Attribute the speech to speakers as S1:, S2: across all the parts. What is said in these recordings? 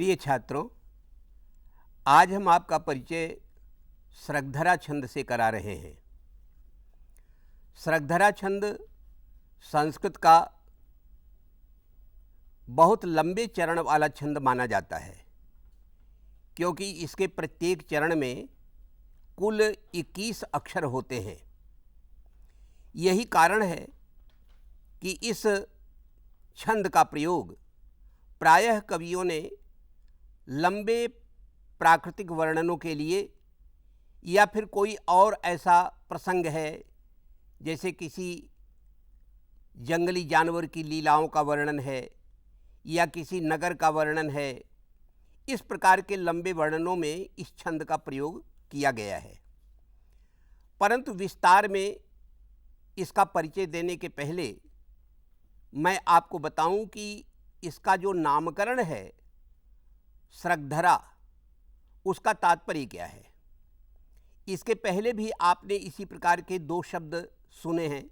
S1: प्रिय छात्रों, आज हम आपका परिचय स्रग्धरा छंद से करा रहे हैं। स्रग्धरा छंद संस्कृत का बहुत लंबे चरण वाला छंद माना जाता है, क्योंकि इसके प्रत्येक चरण में कुल 21 अक्षर होते हैं। यही कारण है कि इस छंद का प्रयोग प्रायः कवियों ने लंबे प्राकृतिक वर्णनों के लिए या फिर कोई और ऐसा प्रसंग है, जैसे किसी जंगली जानवर की लीलाओं का वर्णन है या किसी नगर का वर्णन है, इस प्रकार के लंबे वर्णनों में इस छंद का प्रयोग किया गया है। परंतु विस्तार में इसका परिचय देने के पहले मैं आपको बताऊं कि इसका जो नामकरण है स्रग्धरा, उसका तात्पर्य क्या है। इसके पहले भी आपने इसी प्रकार के दो शब्द सुने हैं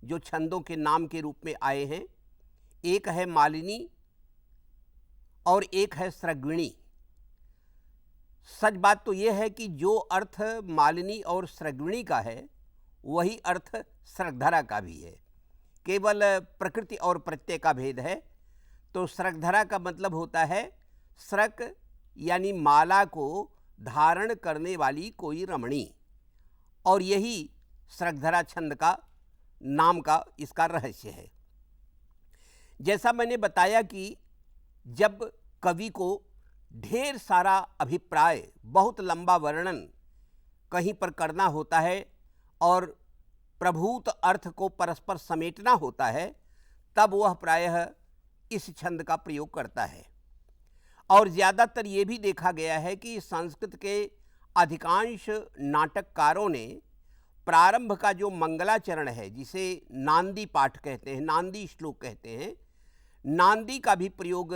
S1: जो छंदों के नाम के रूप में आए हैं। एक है मालिनी और एक है स्रग्विणी। सच बात तो यह है कि जो अर्थ मालिनी और स्रग्विणी का है वही अर्थ स्रग्धरा का भी है, केवल प्रकृति और प्रत्यय का भेद है। तो स्रग्धरा का मतलब होता है स्रक यानी माला को धारण करने वाली कोई रमणी, और यही स्रग्धरा छंद का नाम का इसका रहस्य है। जैसा मैंने बताया कि जब कवि को ढेर सारा अभिप्राय, बहुत लंबा वर्णन कहीं पर करना होता है और प्रभूत अर्थ को परस्पर समेटना होता है, तब वह प्रायः इस छंद का प्रयोग करता है। और ज़्यादातर ये भी देखा गया है कि संस्कृत के अधिकांश नाटककारों ने प्रारंभ का जो मंगलाचरण है, जिसे नांदी पाठ कहते हैं, नांदी श्लोक कहते हैं, नांदी का भी प्रयोग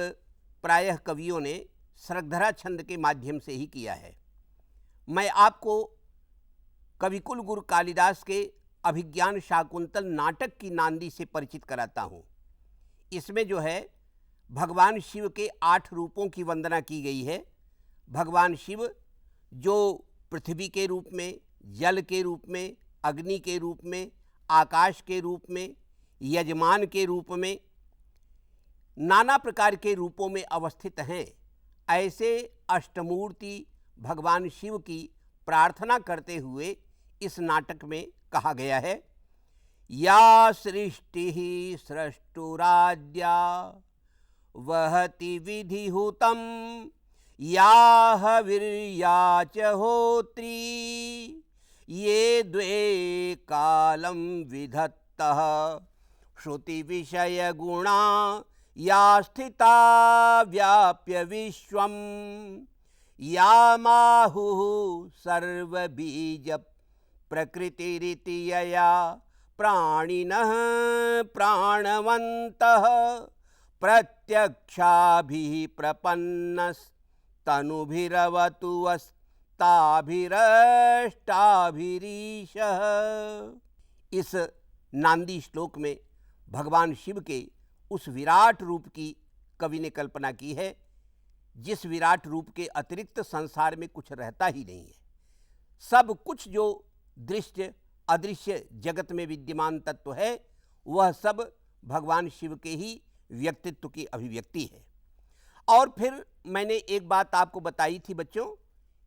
S1: प्रायः कवियों ने स्रग्धरा छंद के माध्यम से ही किया है। मैं आपको कविकुल गुरु कालिदास के अभिज्ञान शाकुंतल नाटक की नांदी से परिचित कराता हूँ। इसमें जो है भगवान शिव के 8 रूपों की वंदना की गई है। भगवान शिव जो पृथ्वी के रूप में, जल के रूप में, अग्नि के रूप में, आकाश के रूप में, यजमान के रूप में, नाना प्रकार के रूपों में अवस्थित हैं, ऐसे अष्टमूर्ति भगवान शिव की प्रार्थना करते हुए इस नाटक में कहा गया है। या सृष्टि सृष्टुराद्या वहति विधिहुतम याह वीर्या च होत्री ये द्वे कालम विधत्तः श्रुति विषय गुणा या स्थिता व्याप्य विश्वम या माहुः सर्वबीज प्रकृतिरिति यया प्राणिनः प्राणवन्तः प्रत्यक्षाभिः प्रपन्नस्तनुभिरवतु वस्ताभिरष्टाभिरीशः। इस नांदी श्लोक में भगवान शिव के उस विराट रूप की कवि ने कल्पना की है, जिस विराट रूप के अतिरिक्त संसार में कुछ रहता ही नहीं है। सब कुछ जो दृश्य अदृश्य जगत में विद्यमान तत्व है, वह सब भगवान शिव के ही व्यक्तित्व की अभिव्यक्ति है। और फिर मैंने एक बात आपको बताई थी बच्चों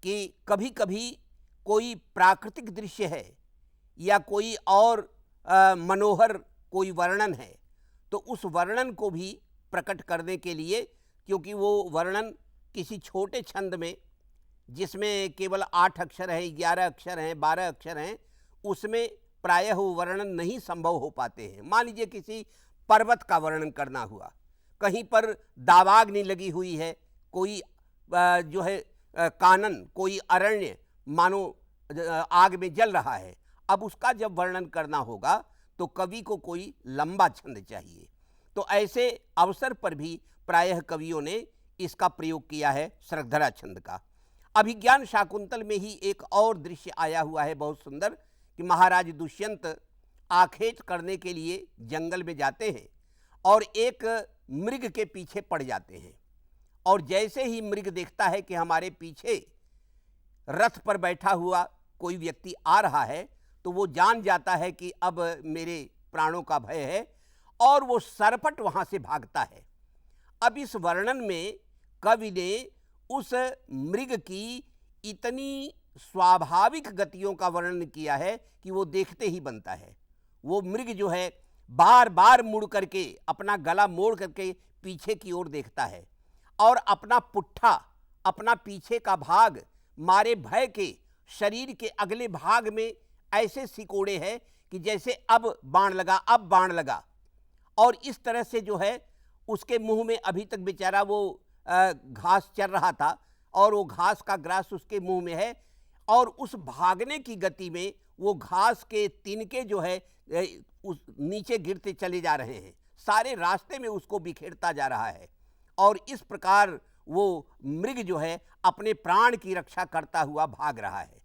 S1: कि कभी कभी कोई प्राकृतिक दृश्य है या कोई और मनोहर कोई वर्णन है, तो उस वर्णन को भी प्रकट करने के लिए, क्योंकि वो वर्णन किसी छोटे छंद में जिसमें केवल 8 अक्षर हैं, 11 अक्षर हैं, 12 अक्षर हैं, उसमें प्रायः वो वर्णन नहीं संभव हो पाते हैं। मान लीजिए किसी पर्वत का वर्णन करना हुआ, कहीं पर दावाग्नि लगी हुई है, कोई जो है कानन, कोई अरण्य मानो आग में जल रहा है। अब उसका जब वर्णन करना होगा तो कवि को कोई लंबा छंद चाहिए। तो ऐसे अवसर पर भी प्रायः कवियों ने इसका प्रयोग किया है स्रग्धरा छंद का। अभिज्ञान शाकुंतल में ही एक और दृश्य आया हुआ है बहुत सुंदर, कि महाराज दुष्यंत आखेट करने के लिए जंगल में जाते हैं और एक मृग के पीछे पड़ जाते हैं और जैसे ही मृग देखता है कि हमारे पीछे रथ पर बैठा हुआ कोई व्यक्ति आ रहा है, तो वो जान जाता है कि अब मेरे प्राणों का भय है और वो सरपट वहाँ से भागता है। अब इस वर्णन में कवि ने उस मृग की इतनी स्वाभाविक गतियों का वर्णन किया है कि वो देखते ही बनता है। वो मृग जो है बार बार मुड़ करके अपना गला मोड़ करके पीछे की ओर देखता है और अपना पुट्ठा, अपना पीछे का भाग मारे भय के शरीर के अगले भाग में ऐसे सिकोड़े हैं कि जैसे अब बाण लगा, अब बाण लगा। और इस तरह से जो है उसके मुंह में अभी तक बेचारा वो घास चर रहा था और वो घास का ग्रास उसके मुंह में है और उस भागने की गति में वो घास के तिनके जो है उस नीचे गिरते चले जा रहे हैं, सारे रास्ते में उसको बिखेरता जा रहा है और इस प्रकार वो मृग जो है अपने प्राण की रक्षा करता हुआ भाग रहा है।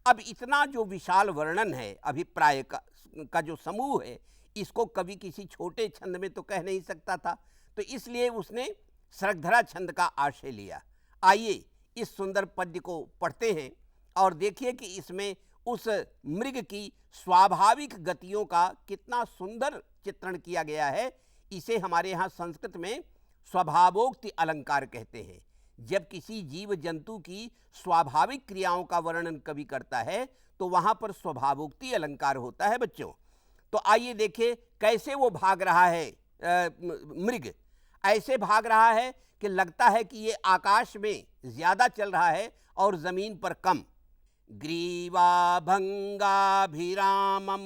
S1: अब इतना जो विशाल वर्णन है अभिप्राय का जो समूह है, इसको कभी किसी छोटे छंद में तो कह नहीं सकता था, तो इसलिए उसने सृगधरा छंद का आश्रय लिया। आइए इस सुंदर पद्य को पढ़ते हैं और देखिए कि इसमें उस मृग की स्वाभाविक गतियों का कितना सुंदर चित्रण किया गया है। इसे हमारे यहाँ संस्कृत में स्वभावोक्ति अलंकार कहते हैं। जब किसी जीव जंतु की स्वाभाविक क्रियाओं का वर्णन कवि करता है तो वहाँ पर स्वभावोक्ति अलंकार होता है बच्चों। तो आइए देखें कैसे वो भाग रहा है। मृग ऐसे भाग रहा है कि लगता है कि ये आकाश में ज्यादा चल रहा है और जमीन पर कम। ग्रीवा भंगाभिरामम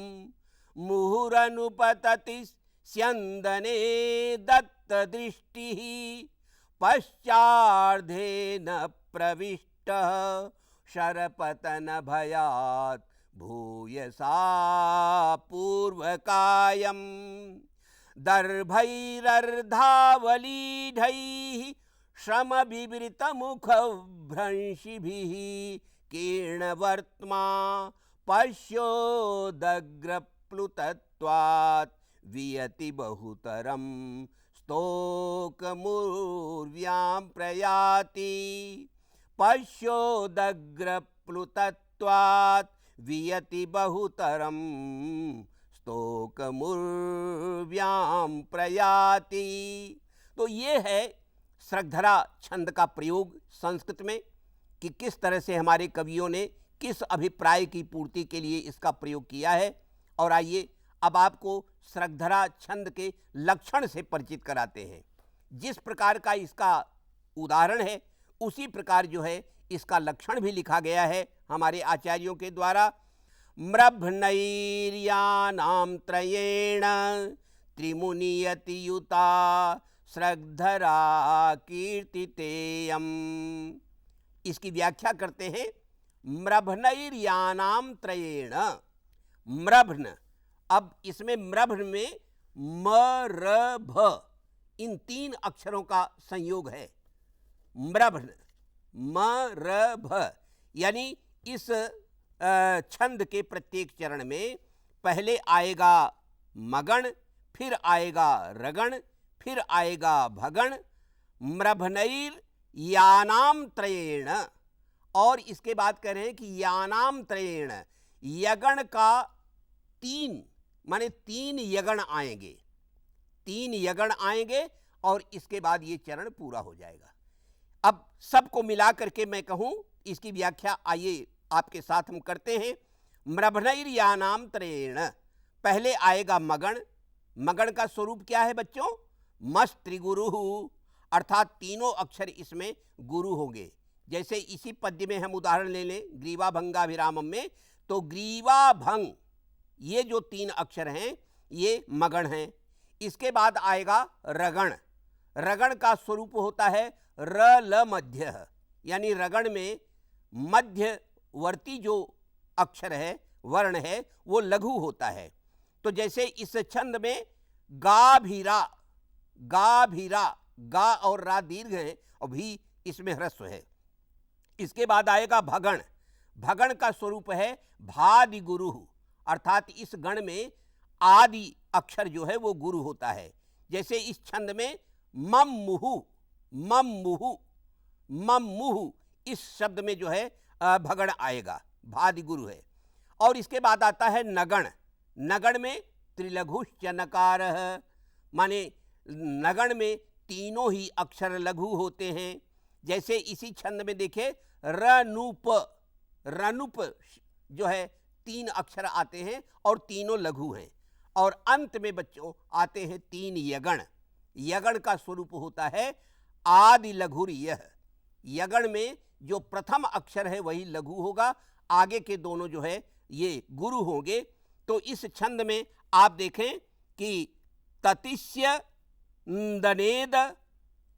S1: मुहुरनुपतति स्यंदने दत्त दृष्टि पश्चार्धेन प्रविष्ट शरपतन भयात् भूयसा पूर्वकायम दर्भैरर्धावलीढैः श्रमविवृतमुखभ्रंशिभिः कीर्णवर्त्मा पश्योदग्रप्लुतत्वात् वियति बहुतरं स्तोकमुर्व्यां प्रयाति पश्योदग्रप्लुतत्वात् वियति बहुतरं स्तोकमुर्व्यां प्रयाति। तो ये है सृगधरा छंद का प्रयोग संस्कृत में कि किस तरह से हमारे कवियों ने किस अभिप्राय की पूर्ति के लिए इसका प्रयोग किया है। और आइए अब आपको सृगधरा छंद के लक्षण से परिचित कराते हैं। जिस प्रकार का इसका उदाहरण है उसी प्रकार जो है इसका लक्षण भी लिखा गया है हमारे आचार्यों के द्वारा। म्रभ्नैर्यानां त्रयेण त्रिमुनियतियुता सृगधरा कीर्तितेयम्। इसकी व्याख्या करते हैं म्रभ्नैर्यानां त्रयेण। म्रभ्न, अब इसमें म्रभ्न में म र भ इन तीन अक्षरों का संयोग है। म्रभ्न म र भ यानी इस छंद के प्रत्येक चरण में पहले आएगा मगण, फिर आएगा रगण, फिर आएगा भगण। म्रभ्नैर यानाम त्रयेण, और इसके बाद कह रहे हैं कि यानाम त्रयेण, यगण का तीन माने तीन यगण आएंगे, तीन यगण आएंगे और इसके बाद ये चरण पूरा हो जाएगा। अब सबको मिला करके मैं कहूं इसकी व्याख्या आइए आपके साथ हम करते हैं। म्रभ्नैर्यानां त्रयेण, पहले आएगा मगण। मगण का स्वरूप क्या है बच्चों? मस् त्रिगुरु, अर्थात तीनों अक्षर इसमें गुरु होंगे। जैसे इसी पद्य में हम उदाहरण ले लें ग्रीवा भंगाभिरामम में, तो ग्रीवा भंग ये जो तीन अक्षर हैं ये मगण हैं। इसके बाद आएगा रगण। रगण का स्वरूप होता है र ल मध्य, यानी रगण में मध्यवर्ती जो अक्षर है वर्ण है वो लघु होता है। तो जैसे इस छंद में गाभीरा, गाभीरा, गा और रा दीर्घ है और भी इसमें ह्रस्व है। इसके बाद आएगा भगण। भगण का स्वरूप है भादि गुरु, अर्थात इस गण में आदि अक्षर जो है वो गुरु होता है। जैसे इस छंद में मम मुहु, मम मुहु, मम मुहु, इस शब्द में जो है भगण आएगा, भादि गुरु है। और इसके बाद आता है नगण। नगण में त्रिलघुश्च नकारः, माने नगण में तीनों ही अक्षर लघु होते हैं। जैसे इसी छंद में देखे रनुप, रनुप जो है 3 अक्षर आते हैं और तीनों लघु हैं। और अंत में बच्चों आते हैं 3 यगण। यगण का स्वरूप होता है आदि लघुर यह। यगण में जो प्रथम अक्षर है वही लघु होगा, आगे के दोनों जो है ये गुरु होंगे। तो इस छंद में आप देखें कि ततिस्य दनेद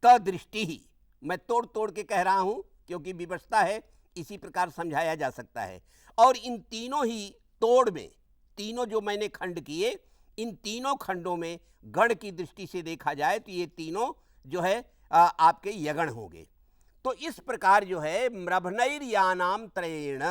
S1: तदृष्टि ही, मैं तोड़ तोड़ के कह रहा हूं क्योंकि विवशता है, इसी प्रकार समझाया जा सकता है। और इन तीनों ही तोड़ में, तीनों जो मैंने खंड किए, इन तीनों खंडों में गण की दृष्टि से देखा जाए तो ये तीनों जो है आपके यगण होंगे। तो इस प्रकार जो है म्रभनैर्यानाम त्रयेण,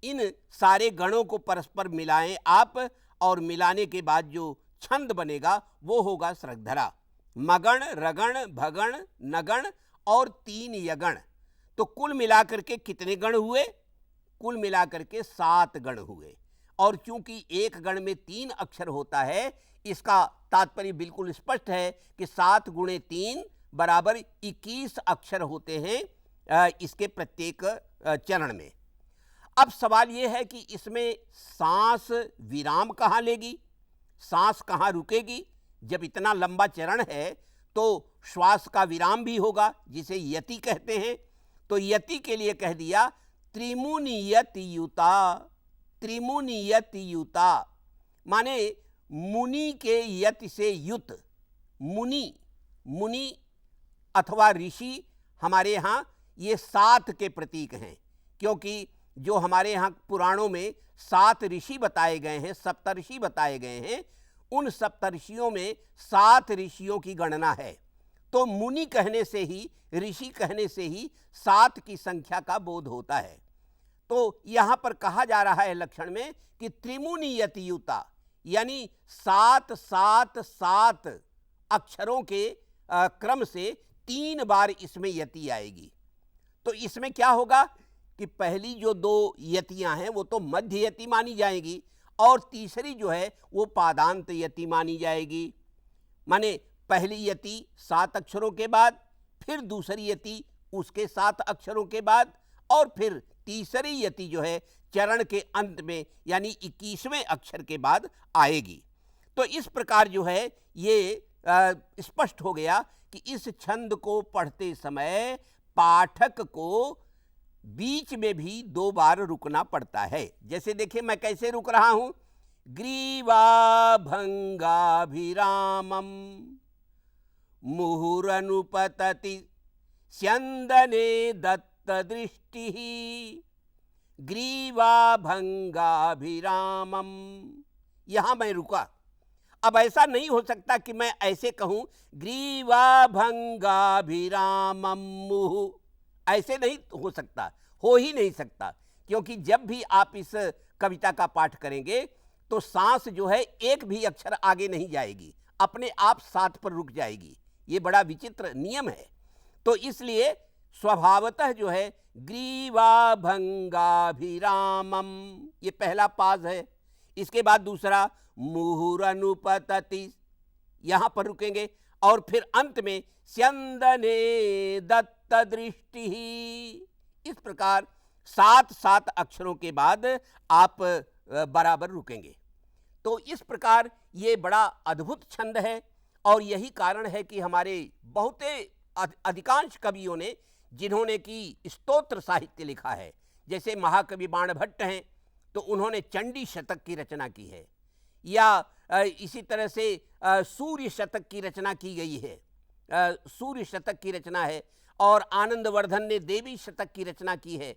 S1: इन सारे गणों को परस्पर मिलाएं आप, और मिलाने के बाद जो छंद बनेगा वो होगा श्रद्धरा। मगण, रगण, भगण, नगण और 3 यगण। तो कुल मिलाकर के कितने गण हुए? कुल मिलाकर के 7 गण हुए। और चूंकि एक गण में 3 अक्षर होता है, इसका तात्पर्य बिल्कुल स्पष्ट है कि 7 गुणे 3 बराबर 21 अक्षर होते हैं इसके प्रत्येक चरण में। अब सवाल यह है कि इसमें सांस विराम कहाँ लेगी, सांस कहाँ रुकेगी? जब इतना लंबा चरण है तो श्वास का विराम भी होगा, जिसे यति कहते हैं। तो यति के लिए कह दिया त्रिमुनियतियुता। त्रिमुनियतियुता माने मुनि के यति से युत। मुनि, मुनि अथवा ऋषि हमारे यहाँ ये 7 के प्रतीक हैं, क्योंकि जो हमारे यहाँ पुराणों में 7 ऋषि बताए गए हैं, सप्तर्षि बताए गए हैं, उन सप्तर्षियों में 7 ऋषियों की गणना है। तो मुनि कहने से ही, ऋषि कहने से ही 7 की संख्या का बोध होता है। तो यहाँ पर कहा जा रहा है लक्षण में कि त्रिमुनियतियुता, यानी 7 7 7 अक्षरों के क्रम से 3 बार इसमें यति आएगी। तो इसमें क्या होगा कि पहली जो 2 यतियां हैं वो तो मध्य यति मानी जाएगी, और तीसरी जो है वो पादांत यति मानी जाएगी। माने पहली यति 7 अक्षरों के बाद, फिर दूसरी यति उसके 7 अक्षरों के बाद, और फिर तीसरी यति जो है चरण के अंत में यानी 21वें अक्षर के बाद आएगी। तो इस प्रकार जो है ये स्पष्ट हो गया कि इस छंद को पढ़ते समय पाठक को बीच में भी 2 बार रुकना पड़ता है। जैसे देखिए मैं कैसे रुक रहा हूं, ग्रीवाभंगाभिरामम मुहुरनुपतति स्यंदने दत्तदृष्टि। ग्रीवाभंगाभिरामम, यहां मैं रुका। अब ऐसा नहीं हो सकता कि मैं ऐसे कहूं ग्रीवाभंगाभिरामम मुहु, ऐसे नहीं हो सकता, हो ही नहीं सकता। क्योंकि जब भी आप इस कविता का पाठ करेंगे तो सांस जो है एक भी अक्षर आगे नहीं जाएगी, अपने आप 7 पर रुक जाएगी। ये बड़ा विचित्र नियम है। तो इसलिए स्वभावतः जो है ग्रीवाभंगाभिरामम, ये पहला पाज है। इसके बाद दूसरा मुहुरनुपतति, यहां पर रुकेंगे, और फिर अंत में स्यंदने दत्तदृष्टि। इस प्रकार 7 7 अक्षरों के बाद आप बराबर रुकेंगे। तो इस प्रकार ये बड़ा अद्भुत छंद है, और यही कारण है कि हमारे बहुते अधिकांश कवियों ने, जिन्होंने कि स्तोत्र साहित्य लिखा है, जैसे महाकवि बाणभट्ट हैं तो उन्होंने चंडी शतक की रचना की है, या इसी तरह से सूर्य शतक की रचना की गई है, सूर्य शतक की रचना है, और आनंदवर्धन ने देवी शतक की रचना की है।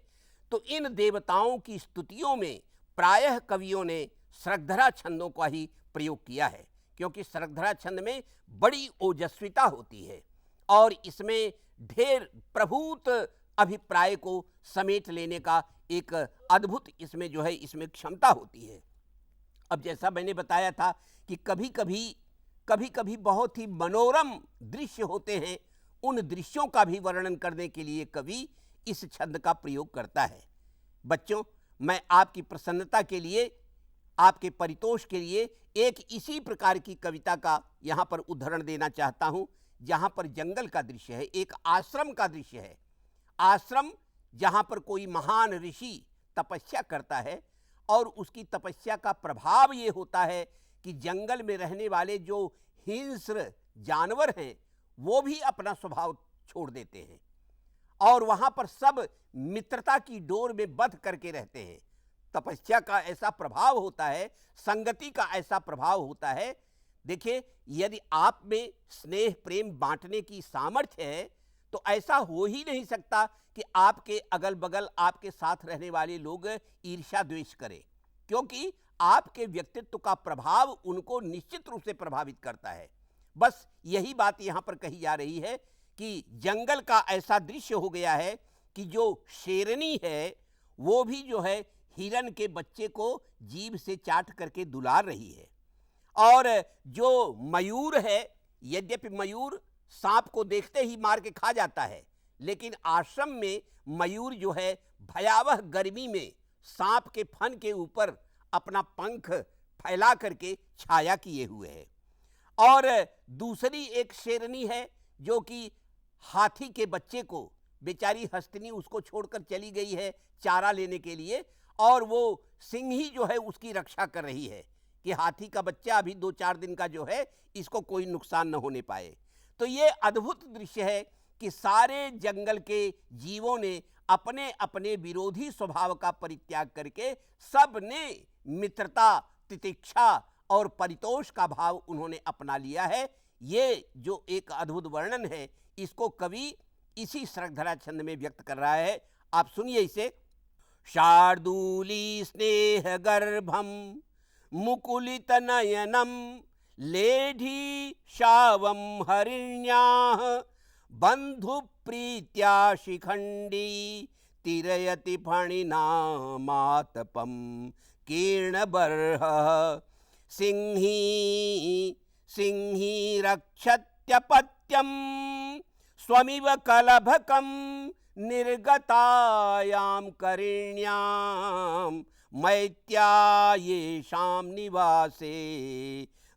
S1: तो इन देवताओं की स्तुतियों में प्रायः कवियों ने श्रद्धरा छंदों का ही प्रयोग किया है, क्योंकि श्रद्धरा छंद में बड़ी ओजस्विता होती है और इसमें ढेर प्रभूत अभिप्राय को समेट लेने का एक अद्भुत इसमें जो है इसमें क्षमता होती है। अब जैसा मैंने बताया था कि कभी कभी बहुत ही मनोरम दृश्य होते हैं, उन दृश्यों का भी वर्णन करने के लिए कवि इस छंद का प्रयोग करता है। बच्चों, मैं आपकी प्रसन्नता के लिए, आपके परितोष के लिए एक इसी प्रकार की कविता का यहाँ पर उदाहरण देना चाहता हूँ, जहाँ पर जंगल का दृश्य है, एक आश्रम का दृश्य है। आश्रम जहाँ पर कोई महान ऋषि तपस्या करता है और उसकी तपस्या का प्रभाव ये होता है कि जंगल में रहने वाले जो हिंस्र जानवर हैं वो भी अपना स्वभाव छोड़ देते हैं और वहाँ पर सब मित्रता की डोर में बंध करके रहते हैं। तपस्या का ऐसा प्रभाव होता है, संगति का ऐसा प्रभाव होता है। देखिए, यदि आप में स्नेह प्रेम बांटने की सामर्थ्य है तो ऐसा हो ही नहीं सकता कि आपके अगल बगल आपके साथ रहने वाले लोग ईर्ष्या द्वेष करें, क्योंकि आपके व्यक्तित्व का प्रभाव उनको निश्चित रूप से प्रभावित करता है। बस यही बात यहाँ पर कही जा रही है कि जंगल का ऐसा दृश्य हो गया है कि जो शेरनी है वो भी जो है हिरन के बच्चे को जीभ से चाट करके दुलार रही है, और जो मयूर है, यद्यपि मयूर सांप को देखते ही मार के खा जाता है, लेकिन आश्रम में मयूर जो है भयावह गर्मी में सांप के फन के ऊपर अपना पंख फैला करके छाया किए हुए है। और दूसरी एक शेरनी है जो कि हाथी के बच्चे को, बेचारी हस्तिनी उसको छोड़कर चली गई है चारा लेने के लिए, और वो सिंह ही जो है उसकी रक्षा कर रही है कि हाथी का बच्चा अभी 2-4 दिन का जो है, इसको कोई नुकसान न होने पाए। तो ये अद्भुत दृश्य है कि सारे जंगल के जीवों ने अपने अपने विरोधी स्वभाव का परित्याग करके सब ने मित्रता, तितिक्षा और परितोष का भाव उन्होंने अपना लिया है। ये जो एक अद्भुत वर्णन है, इसको कवि इसी सरगधरा छंद में व्यक्त कर रहा है। आप सुनिए इसे। शार्दूली स्नेह गर्भम मुकुलित नयनम लेढी शावम हरिण्याः बंधु प्रीत्या शिखंडी तिरयति फणिना मातपम कीर्णबर्ह सिंही सिंही रक्षत्यपत्यम स्वमिव कलभकम निर्गतायां करिण्यां मैत्यायेषां निवासे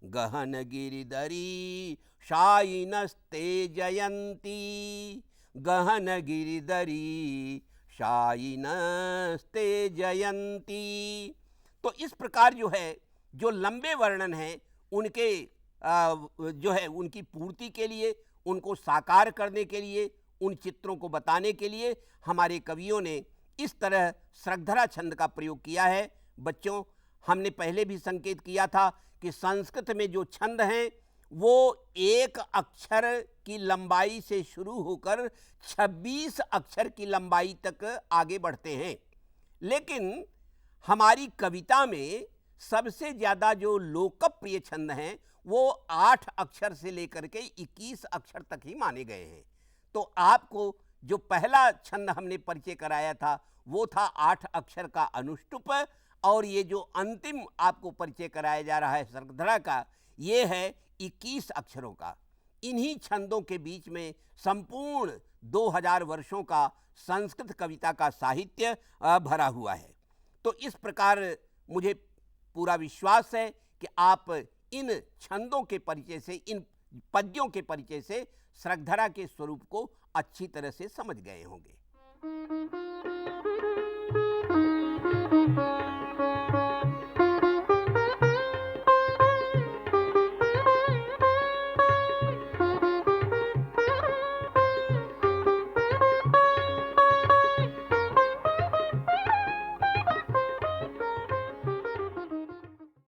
S1: गहन गिरिधरी शायिनस्ते जयन्ती गहन गिरिधरी शायिनस्ते जयन्ती। तो इस प्रकार जो है, जो लंबे वर्णन हैं उनके जो है उनकी पूर्ति के लिए, उनको साकार करने के लिए, उन चित्रों को बताने के लिए हमारे कवियों ने इस तरह सरगधरा छंद का प्रयोग किया है। बच्चों, हमने पहले भी संकेत किया था कि संस्कृत में जो छंद हैं वो एक अक्षर की लंबाई से शुरू होकर 26 अक्षर की लंबाई तक आगे बढ़ते हैं, लेकिन हमारी कविता में सबसे ज़्यादा जो लोकप्रिय छंद हैं वो 8 अक्षर से लेकर के 21 अक्षर तक ही माने गए हैं। तो आपको जो पहला छंद हमने परिचय कराया था वो था 8 अक्षर का अनुष्टुप, और ये जो अंतिम आपको परिचय कराया जा रहा है सरगधरा का, ये है 21 अक्षरों का। इन्हीं छंदों के बीच में संपूर्ण 2000 वर्षों का संस्कृत कविता का साहित्य भरा हुआ है। तो इस प्रकार मुझे पूरा विश्वास है कि आप इन छंदों के परिचय से, इन पद्यों के परिचय से सरगधरा के स्वरूप को अच्छी तरह से समझ गए होंगे।